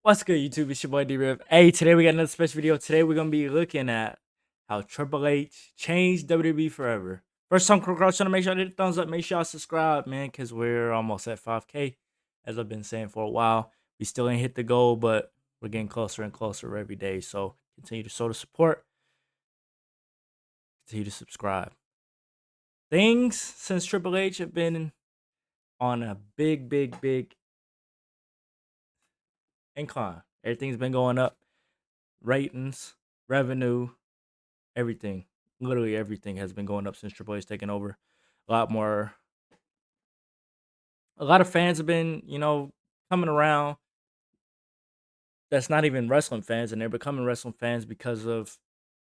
What's good, YouTube? It's your boy D-Riv. Hey, today we got another special video. Today we're gonna be looking at how Triple H changed WWE forever. First time across channel, make sure to hit the thumbs up. Make sure y'all subscribe, man, because we're almost at 5K, as I've been saying for a while. We still ain't hit the goal, but we're getting closer and closer every day. So continue to show the support. Continue to subscribe. Things since Triple H have been on a big incline. Everything's been going up. Ratings, revenue, everything, literally everything has been going up since Triple H taken over. A lot more, a lot of fans have been, coming around. That's not even wrestling fans, and they're becoming wrestling fans because of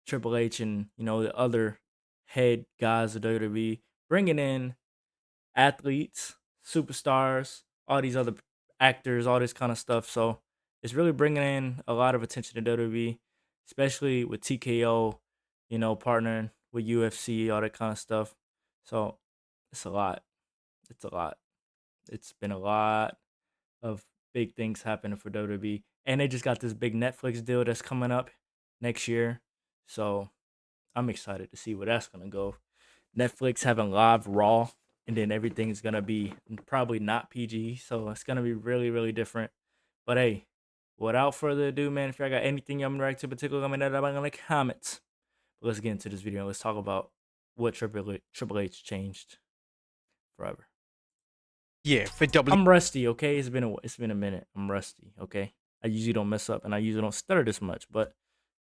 Triple H and the other head guys of WWE bringing in athletes, superstars, all these other actors, all this kind of stuff. So it's really bringing in a lot of attention to WWE, especially with TKO, partnering with UFC, all that kind of stuff. So it's a lot. It's a lot. It's been a lot of big things happening for WWE. And they just got this big Netflix deal that's coming up next year. So I'm excited to see where that's going to go. Netflix having live Raw, and then everything's gonna be probably not PG, so it's gonna be really different. But hey, without further ado, man, if y'all got anything y'all want to react to, particularly, let me know down in the comments. But let's get into this video. Let's talk about what Triple H changed forever. Yeah, for W. I'm rusty, okay? It's been a minute. I'm rusty, okay? I usually don't mess up, and I usually don't stutter this much, but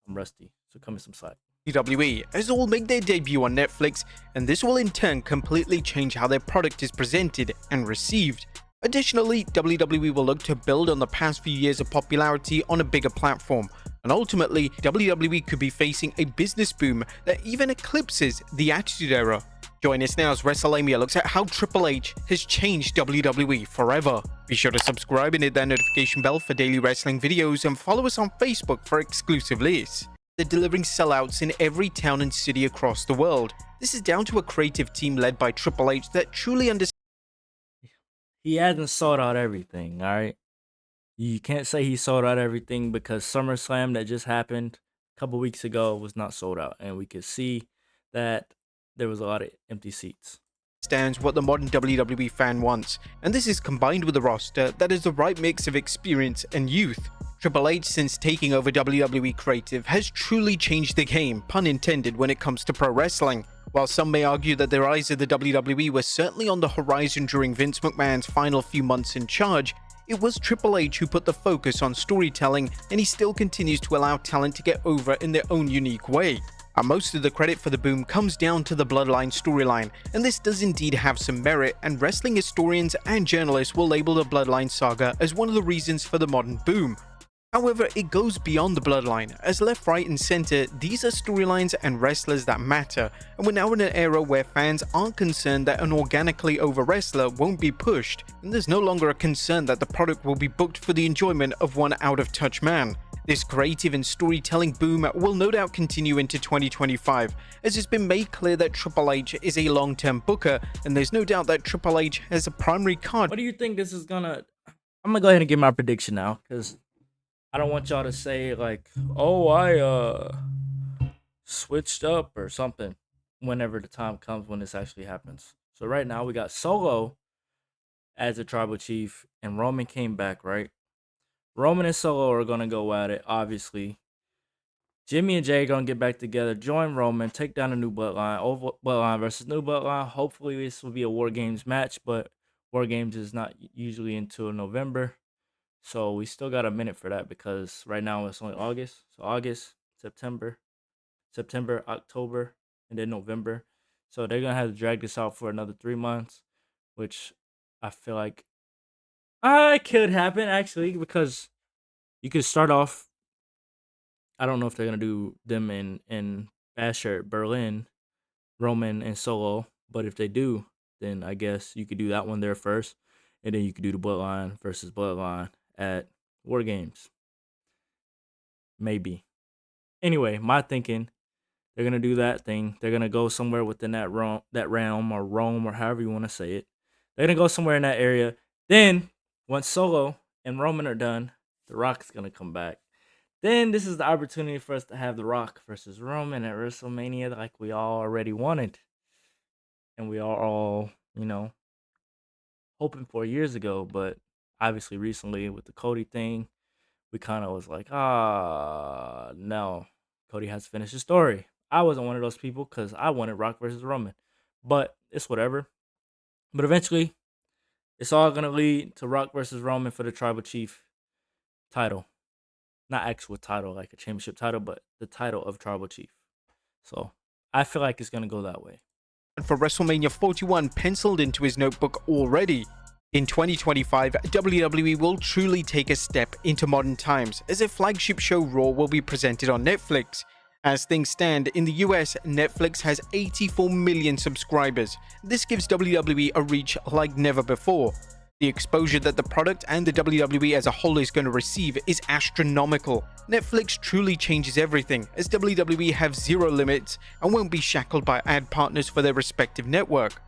I'm rusty. So come in some slack. WWE as all make their debut on Netflix, and this will in turn completely change how their product is presented and received. Additionally, WWE will look to build on the past few years of popularity on a bigger platform, and ultimately, WWE could be facing a business boom that even eclipses the Attitude Era. Join us now as WrestleMania looks at how Triple H has changed WWE forever. Be sure to subscribe and hit that notification bell for daily wrestling videos, and follow us on Facebook for exclusive lists. They're delivering sellouts in every town and city across the world. This is down to a creative team led by Triple H that truly understands. He hasn't sold out everything, all right? You can't say he sold out everything because SummerSlam that just happened a couple weeks ago was not sold out, and we could see that there was a lot of empty seats. Understands what the modern WWE fan wants, and this is combined with a roster that is the right mix of experience and youth. Triple H, since taking over WWE Creative, has truly changed the game, pun intended, when it comes to pro wrestling. While some may argue that the rise of the WWE was certainly on the horizon during Vince McMahon's final few months in charge, it was Triple H who put the focus on storytelling, and he still continues to allow talent to get over in their own unique way. And most of the credit for the boom comes down to the Bloodline storyline, and this does indeed have some merit, and wrestling historians and journalists will label the Bloodline saga as one of the reasons for the modern boom. However, it goes beyond the Bloodline, as left, right and center, these are storylines and wrestlers that matter, and we're now in an era where fans aren't concerned that an organically over wrestler won't be pushed, and there's no longer a concern that the product will be booked for the enjoyment of one out-of-touch man. This creative and storytelling boom will no doubt continue into 2025, as it's been made clear that Triple H is a long-term booker, and there's no doubt that Triple H has a primary card. What do you think this is gonna... I'm gonna go ahead and give my prediction now, because I don't want y'all to say like, oh, I switched up or something whenever the time comes when this actually happens. So right now we got Solo as a tribal chief, and Roman came back, right? Roman and Solo are gonna go at it, obviously. Jimmy and Jay are gonna get back together, join Roman, take down a new bloodline, old bloodline versus new bloodline. Hopefully this will be a War Games match, but War Games is not usually until November. So we still got a minute for that because right now it's only August. So August, September, October, and then November. So they're gonna have to drag this out for another 3 months, which I feel like could happen actually, because you could start off. I don't know if they're gonna do them in Basher, Berlin, Roman and Solo, but if they do, then I guess you could do that one there first, and then you could do the Bloodline versus Bloodline at War Games. Maybe. Anyway, my thinking, they're gonna do that thing. They're gonna go somewhere within that realm or Rome or however you want to say it. They're gonna go somewhere in that area. Then once Solo and Roman are done, The Rock's gonna come back. Then this is the opportunity for us to have The Rock versus Roman at WrestleMania, like we all already wanted, and we are all, hoping for years ago. But obviously, recently with the Cody thing, we kind of was like, no, Cody has to finish his story. I wasn't one of those people because I wanted Rock versus Roman, but it's whatever. But eventually, it's all gonna lead to Rock versus Roman for the Tribal Chief title, not actual title like a championship title, but the title of Tribal Chief. So I feel like it's gonna go that way. For WrestleMania 41 penciled into his notebook already. In 2025, WWE will truly take a step into modern times as their flagship show Raw will be presented on Netflix. As things stand, in the US, Netflix has 84 million subscribers. This gives WWE a reach like never before. The exposure that the product and the WWE as a whole is going to receive is astronomical. Netflix truly changes everything, as WWE have zero limits and won't be shackled by ad partners for their respective network.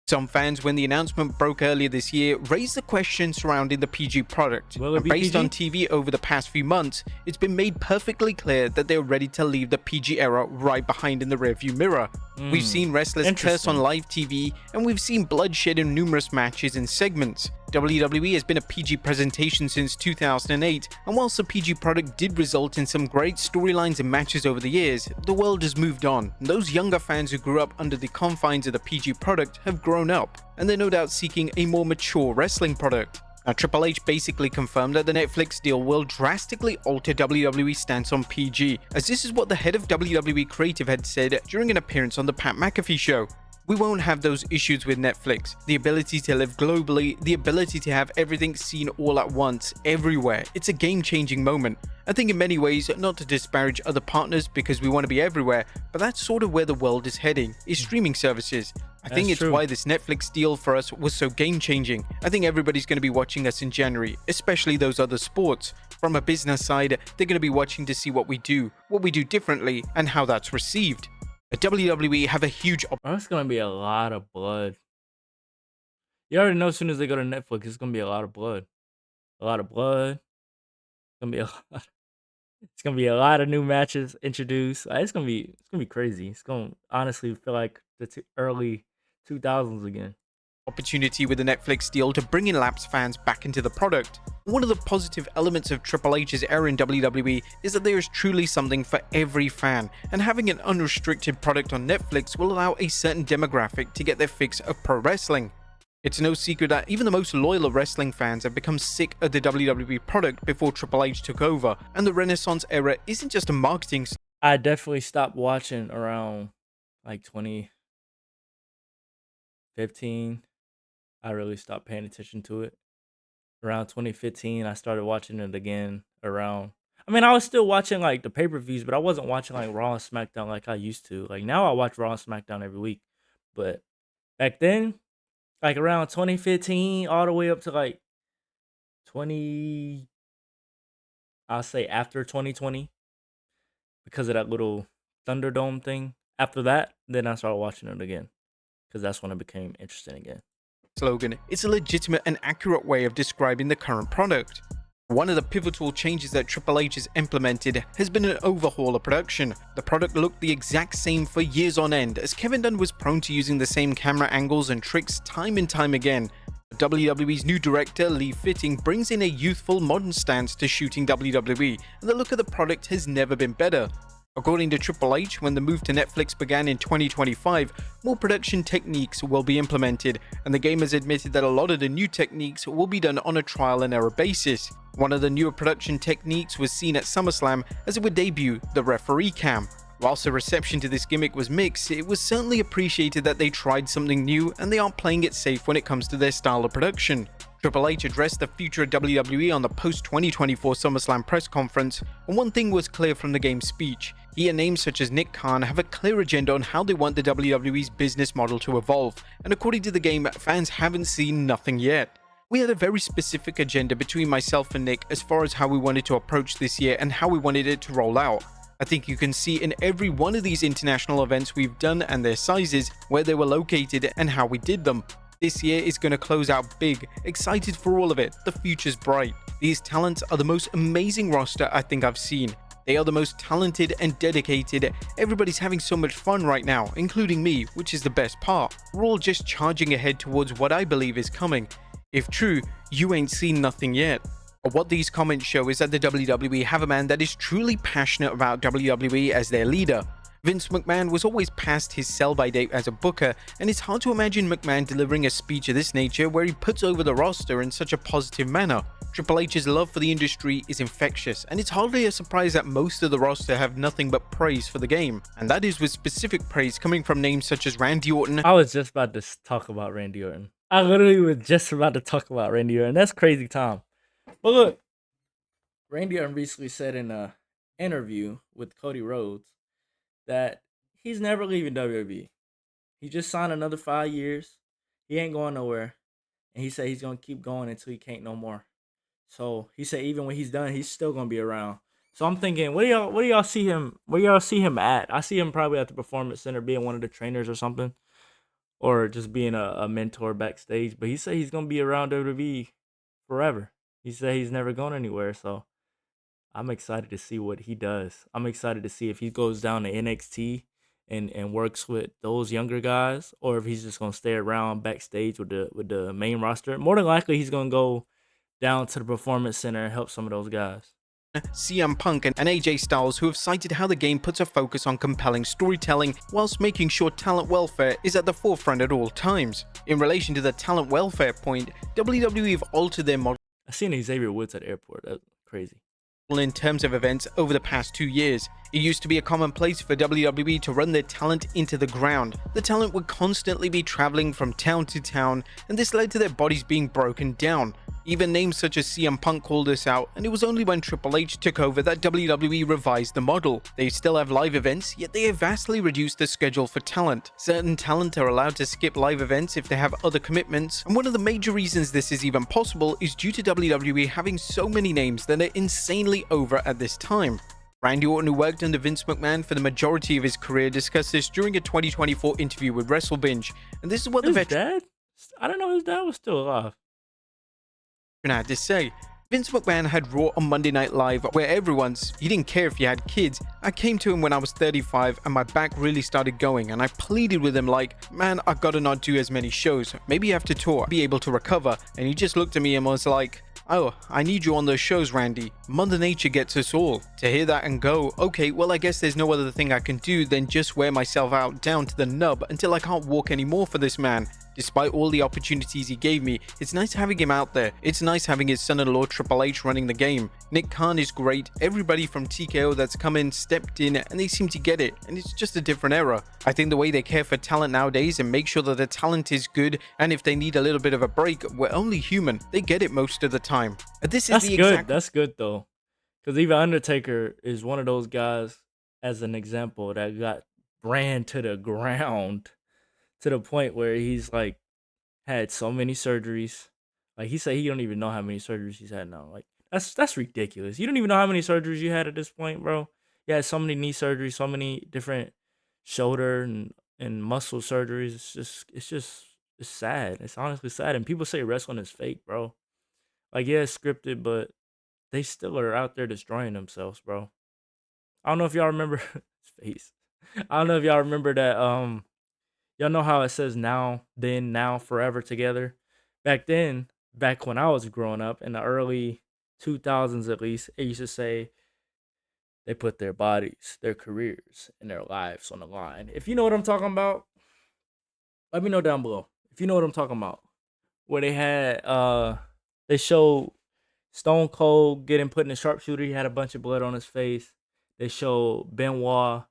Some fans, when the announcement broke earlier this year, raised the question surrounding the PG product. And based on TV over the past few months, it's been made perfectly clear that they're ready to leave the PG era right behind in the rearview mirror. We've seen wrestlers curse on live TV, and we've seen bloodshed in numerous matches and segments. WWE has been a PG presentation since 2008, and whilst the PG product did result in some great storylines and matches over the years, the world has moved on. Those younger fans who grew up under the confines of the PG product have grown up, and they're no doubt seeking a more mature wrestling product. Now, Triple H basically confirmed that the Netflix deal will drastically alter WWE's stance on PG, as this is what the head of WWE Creative had said during an appearance on the Pat McAfee show. We won't have those issues with Netflix. The ability to live globally, the ability to have everything seen all at once, everywhere. It's a game-changing moment. I think in many ways, not to disparage other partners because we want to be everywhere, but that's sort of where the world is heading, is streaming services. I think it's why this Netflix deal for us was so game-changing. I think everybody's going to be watching us in January, especially those other sports. From a business side, they're going to be watching to see what we do differently, and how that's received. WWE have a huge it's gonna be a lot of blood. You already know as soon as they go to Netflix, it's gonna be a lot of blood. A lot of blood. It's gonna be a lot. It's gonna be a lot of new matches introduced. It's gonna be crazy. It's gonna honestly feel like the early 2000s again. Opportunity with the Netflix deal to bring in lapsed fans back into the product. One of the positive elements of Triple H's era in WWE is that there is truly something for every fan, and having an unrestricted product on Netflix will allow a certain demographic to get their fix of pro wrestling. It's no secret that even the most loyal of wrestling fans have become sick of the WWE product before Triple H took over, and the Renaissance era isn't just a marketing. I definitely stopped watching around like 2015. I really stopped paying attention to it. Around 2015, I started watching it again around. I mean, I was still watching like the pay-per-views, but I wasn't watching like Raw and SmackDown like I used to. Like now I watch Raw and SmackDown every week. But back then, like around 2015, all the way up to like 20, I'll say after 2020, because of that little Thunderdome thing. After that, then I started watching it again, because that's when it became interesting again. Slogan, it's a legitimate and accurate way of describing the current product. One of the pivotal changes that Triple H has implemented has been an overhaul of production. The product looked the exact same for years on end, as Kevin Dunn was prone to using the same camera angles and tricks time and time again. WWE's new director, Lee Fitting, brings in a youthful, modern stance to shooting WWE, and the look of the product has never been better. According to Triple H, when the move to Netflix began in 2025, more production techniques will be implemented, and the game has admitted that a lot of the new techniques will be done on a trial and error basis. One of the newer production techniques was seen at SummerSlam as it would debut the referee cam. Whilst the reception to this gimmick was mixed, it was certainly appreciated that they tried something new and they aren't playing it safe when it comes to their style of production. Triple H addressed the future of WWE on the post-2024 SummerSlam press conference, and one thing was clear from the game's speech. He and names such as Nick Khan have a clear agenda on how they want the WWE's business model to evolve, and according to the game, fans haven't seen nothing yet. We had a very specific agenda between myself and Nick as far as how we wanted to approach this year and how we wanted it to roll out. I think you can see in every one of these international events we've done and their sizes, where they were located and how we did them. This year is going to close out big. Excited for all of it. The future's bright. These talents are the most amazing roster I think I've seen. They are the most talented and dedicated. Everybody's having so much fun right now, including me, which is the best part. We're all just charging ahead towards what I believe is coming. If true, you ain't seen nothing yet. But what these comments show is that the WWE have a man that is truly passionate about WWE as their leader. Vince McMahon was always past his sell-by date as a booker, and it's hard to imagine McMahon delivering a speech of this nature where he puts over the roster in such a positive manner. Triple H's love for the industry is infectious, and it's hardly a surprise that most of the roster have nothing but praise for the game, and that is with specific praise coming from names such as Randy Orton. I was just about to talk about Randy Orton. I literally was just about to talk about Randy Orton. That's crazy time. But look, Randy Orton recently said in a interview with Cody Rhodes that he's never leaving WWE. He just signed another 5 years. He ain't going nowhere. And he said he's gonna keep going until he can't no more. So he said even when he's done, he's still gonna be around. So I'm thinking, where do y'all see him? Where y'all see him at? I see him probably at the performance center being one of the trainers or something. Or just being a mentor backstage. But he said he's gonna be around WWE forever. He said he's never going anywhere. So I'm excited to see what he does. I'm excited to see if he goes down to NXT and works with those younger guys, or if he's just gonna stay around backstage with the main roster. More than likely, he's gonna go down to the performance center and help some of those guys. CM Punk and AJ Styles, who have cited how the game puts a focus on compelling storytelling whilst making sure talent welfare is at the forefront at all times. In relation to the talent welfare point, WWE have altered their model I seen Xavier Woods at the airport. That's crazy. in terms of events over the past 2 years. It used to be a commonplace for WWE to run their talent into the ground. The talent would constantly be traveling from town to town, and this led to their bodies being broken down. Even names such as CM Punk called this out, and it was only when Triple H took over that WWE revised the model. They still have live events, yet they have vastly reduced the schedule for talent. Certain talent are allowed to skip live events if they have other commitments, and one of the major reasons this is even possible is due to WWE having so many names that are insanely over at this time. Randy Orton, who worked under Vince McMahon for the majority of his career, discussed this during a 2024 interview with WrestleBinge, and this is what the His veteran dad? I don't know his dad was still alive. had to say. Vince McMahon had Raw on Monday Night Live, where he didn't care if you had kids. I came to him when I was 35 and my back really started going, and I pleaded with him like, man, I gotta not do as many shows. Maybe you have to tour, be able to recover. And he just looked at me and was like, oh, I need you on those shows, Randy. Mother Nature gets us all. To hear that and go, okay, well, I guess there's no other thing I can do than just wear myself out down to the nub until I can't walk anymore for this man. Despite all the opportunities he gave me, it's nice having him out there. It's nice having his son-in-law Triple H running the game. Nick Khan is great. Everybody from TKO that's come in stepped in and they seem to get it. And it's just a different era. I think the way they care for talent nowadays and make sure that the talent is good, and if they need a little bit of a break, we're only human. They get it most of the time. That's good. That's good though, because even Undertaker is one of those guys, as an example, that got ran to the ground to the point where he's like had so many surgeries. Like he said, he don't even know how many surgeries he's had now. Like that's ridiculous. You don't even know how many surgeries you had at this point, bro. You had so many knee surgeries, so many different shoulder and muscle surgeries. It's sad. It's honestly sad. And people say wrestling is fake, bro. Like yeah, it's scripted, but they still are out there destroying themselves, bro. I don't know if y'all remember his face. I don't know if y'all remember that. Y'all know how it says now, then, now, forever together. Back then, back when I was growing up in the early 2000s, at least, it used to say they put their bodies, their careers, and their lives on the line. If you know what I'm talking about, let me know down below. If you know what I'm talking about, where they showed Stone Cold getting put in a sharpshooter. He had a bunch of blood on his face. They showed Benoit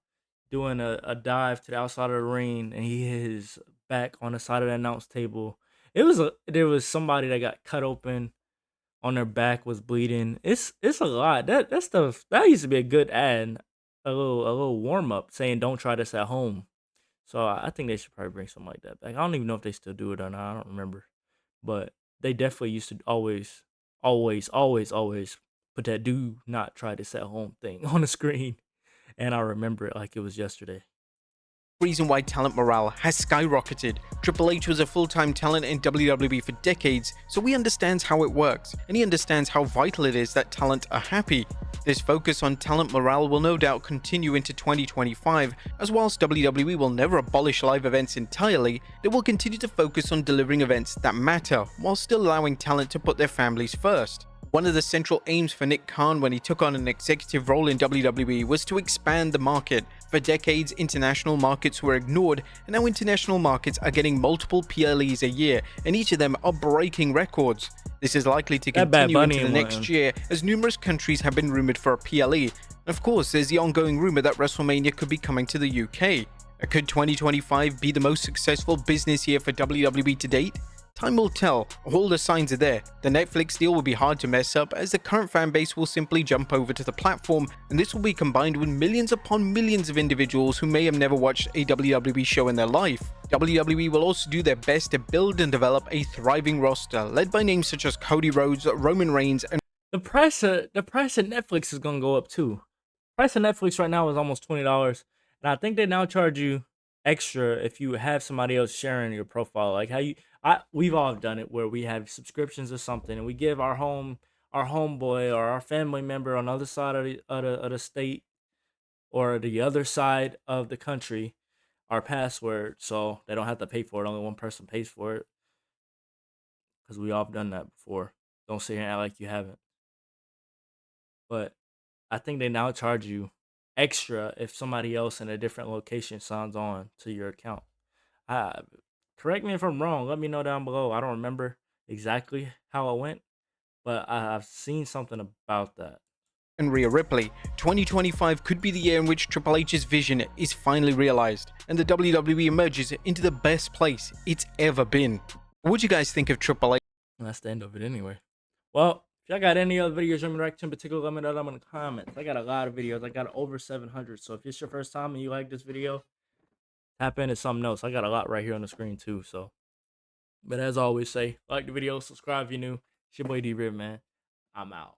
doing a dive to the outside of the ring, and he hit his back on the side of the announce table. There was somebody that got cut open on their back, was bleeding. It's a lot. That stuff that used to be a good ad, a little warm up saying don't try this at home. So I think they should probably bring something like that back. I don't even know if they still do it or not. I don't remember, but they definitely used to always put that "do not try this at home" thing on the screen, and I remember it like it was yesterday. Reason why talent morale has skyrocketed. Triple H was a full-time talent in WWE for decades, so he understands how it works, and he understands how vital it is that talent are happy. This focus on talent morale will no doubt continue into 2025, as whilst WWE will never abolish live events entirely, they will continue to focus on delivering events that matter, while still allowing talent to put their families first. One of the central aims for Nick Khan when he took on an executive role in WWE was to expand the market. For decades, international markets were ignored, and now international markets are getting multiple PLEs a year, and each of them are breaking records. This is likely to That Bad continue Bunny into the next year, as numerous countries have been rumored for a PLE. And of course, there's the ongoing rumor that WrestleMania could be coming to the UK. Could 2025 be the most successful business year for WWE to date? Time will tell. All the signs are there. The Netflix deal will be hard to mess up, as the current fan base will simply jump over to the platform, and this will be combined with millions upon millions of individuals who may have never watched a WWE show in their life. WWE will also do their best to build and develop a thriving roster, led by names such as Cody Rhodes, Roman Reigns, and The price of Netflix is gonna go up too. Price of Netflix right now is almost $20, and I think they now charge you extra if you have somebody else sharing your profile. Like how we've all done it where we have subscriptions or something, and we give our homeboy or our family member on the other side of the state or the other side of the country our password, so they don't have to pay for it. Only one person pays for it, because we all have done that before. Don't sit here and act like you haven't. But I think they now charge you extra if somebody else in a different location signs on to your account. Uh, Correct me if I'm wrong. Let me know down below. I don't remember exactly how it went, but I've seen something about that. Rhea Ripley. 2025 could be the year in which Triple H's vision is finally realized, and the WWE emerges into the best place it's ever been. What would you guys think of Triple H? And that's the end of it anyway. Well, if y'all got any other videos you want me to react to in particular, let me know down in the comments. I got a lot of videos. I got over 700. So if it's your first time and you like this video, tap into something else. I got a lot right here on the screen too. So, but as I always say, like the video, subscribe if you're new. It's your boy D-Rib, man. I'm out.